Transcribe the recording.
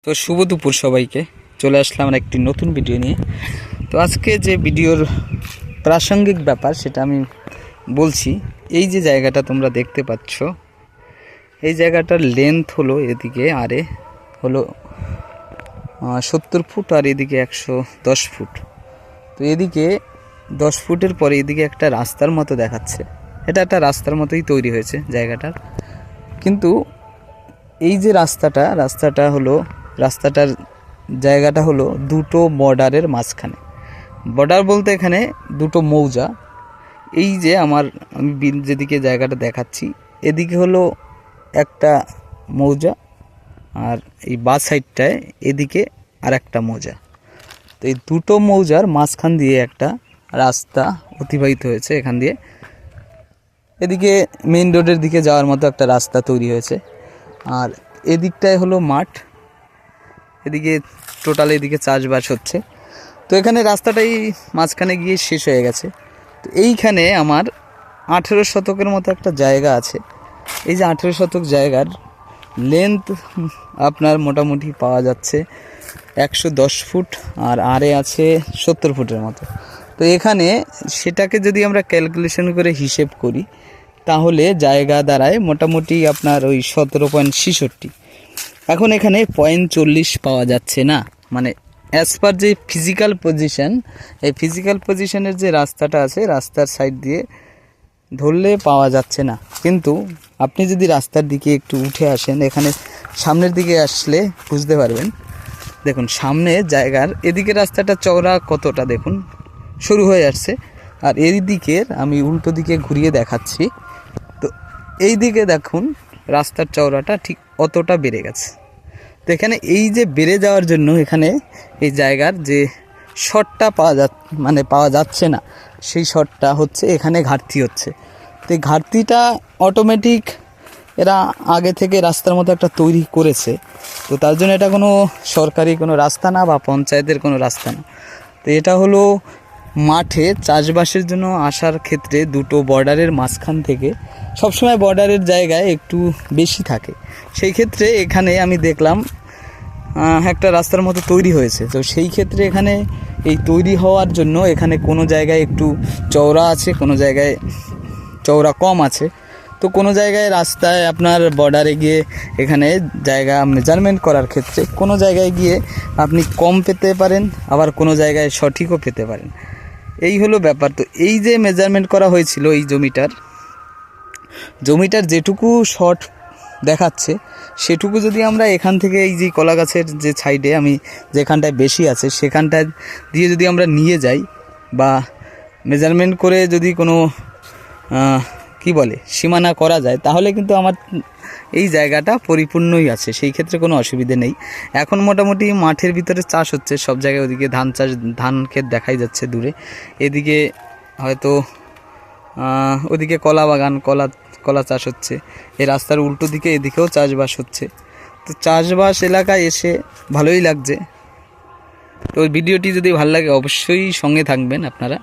তো শুভ দুপুর সবাইকে, চলে আসলাম একটি নতুন ভিডিও নিয়ে। তো আজকে যে ভিডিওর প্রাসঙ্গিক ব্যাপার সেটা আমি বলছি। এই যে জায়গাটা তোমরা দেখতে পাচ্ছ, এই জায়গাটার লেন্থ হলো এদিকে আরে হলো 70 ফুট আর এদিকে 110 ফুট। তো এদিকে 10 ফুটের পরে এদিকে একটা রাস্তার মতো দেখাচ্ছে। এটা একটা রাস্তার মতোই তৈরি হয়েছে জায়গাটার, কিন্তু এই যে রাস্তাটার জায়গাটা হলো দুটো বর্ডারের মাঝখানে। বর্ডার বলতে এখানে দুটো মৌজা। এই যে আমি যেদিকে জায়গাটা দেখাচ্ছি, এদিকে হলো একটা মৌজা আর এই বাঁ সাইডটায় এদিকে আর একটা মৌজা। তো এই দুটো মৌজার মাঝখান দিয়ে একটা রাস্তা অতিবাহিত হয়েছে। এখান দিয়ে এদিকে মেইন রোডের দিকে যাওয়ার মতো একটা রাস্তা তৈরি হয়েছে। আর এদিকটায় হলো মাঠ, এদিকে টোটাল এদিকে চাষবাস হচ্ছে। তো এখানে রাস্তাটাই মাঝখানে গিয়ে শেষ হয়ে গেছে। তো এইখানে আমার 18 শতকের মতো একটা জায়গা আছে। এই যে 18 শতক জায়গার লেন্থ আপনার মোটামুটি পাওয়া যাচ্ছে 110 ফুট আর আরে আছে 70 ফুটের মতো। তো এখানে সেটাকে যদি আমরা ক্যালকুলেশন করে হিসেব করি তাহলে জায়গা দাঁড়ায় মোটামুটি আপনার ওই 17.66। এখন এখানে 0.40 পাওয়া যাচ্ছে না, মানে অ্যাজ পার যে ফিজিক্যাল পজিশন, এই ফিজিক্যাল পজিশনের যে রাস্তাটা আছে রাস্তার সাইড দিয়ে ধরলে পাওয়া যাচ্ছে না। কিন্তু আপনি যদি রাস্তার দিকে একটু উঠে আসেন, এখানে সামনের দিকে আসলে বুঝতে পারবেন। দেখুন সামনে জায়গার এদিকে রাস্তাটা চওড়া কতটা দেখুন, শুরু হয়ে আসছে। আর এই দিকের আমি উল্টো দিকে ঘুরিয়ে দেখাচ্ছি। তো এই দিকে দেখুন রাস্তার চওড়াটা ঠিক অতটা বেড়ে গেছে। তো এখানে এই যে বেড়ে যাওয়ার জন্য এখানে এই জায়গার যে শর্টটা পাওয়া যাচ্ছে না, সেই শর্টটা হচ্ছে এখানে ঘাটতি হচ্ছে। তো এই ঘাটতিটা অটোমেটিক এরা আগে থেকে রাস্তার মতো একটা তৈরি করেছে। তো তার জন্য এটা কোনো সরকারি কোনো রাস্তা না বা পঞ্চায়েতের কোনো রাস্তা না। তো এটা হলো মাঠে চাষবাসের জন্য আসার ক্ষেত্রে দুটো বর্ডারের মাঝখান থেকে সবসময় বর্ডারের জায়গায় একটু বেশি থাকে। সেই ক্ষেত্রে এখানে আমি দেখলাম একটা রাস্তার মতো তৈরি হয়েছে। তো সেই ক্ষেত্রে এখানে এই তৈরি হওয়ার জন্য এখানে কোনো জায়গায় একটু চওড়া আছে, কোনো জায়গায় চওড়া কম আছে। তো কোনো জায়গায় রাস্তায় আপনার বর্ডারে গিয়ে এখানে জায়গা মেজারমেন্ট করার ক্ষেত্রে কোনো জায়গায় গিয়ে আপনি কম পেতে পারেন, আবার কোনো জায়গায় সঠিকও পেতে পারেন। এই হলো ব্যাপার। তো এই যে মেজারমেন্ট করা হয়েছিল এই জমিটার যেটুকু শর্ট দেখাচ্ছে সেটুকু যদি আমরা এখান থেকে এই যে কলা গাছের যে সাইডে আমি যেখানটায় বেশি আছে সেখানটায় দিয়ে যদি আমরা নিয়ে যাই বা মেজারমেন্ট করে যদি কোনো সীমানা করা যায়, তাহলে কিন্তু আমার এই জায়গাটা পরিপূর্ণই আছে, সেই ক্ষেত্রে কোনো অসুবিধে নেই। এখন মোটামুটি মাঠের ভিতরে চাষ হচ্ছে সব জায়গায়। ওদিকে ধান ক্ষেত দেখাই যাচ্ছে দূরে, এদিকে হয়তো ওদিকে কলা বাগান, কলা চাষ হচ্ছে। এই রাস্তার উল্টো দিকে এদিকেও চাষবাস হচ্ছে। তো চাষবাস এলাকায় এসে ভালোই লাগছে। তো ভিডিওটি যদি ভালো লাগে অবশ্যই সঙ্গে থাকবেন আপনারা।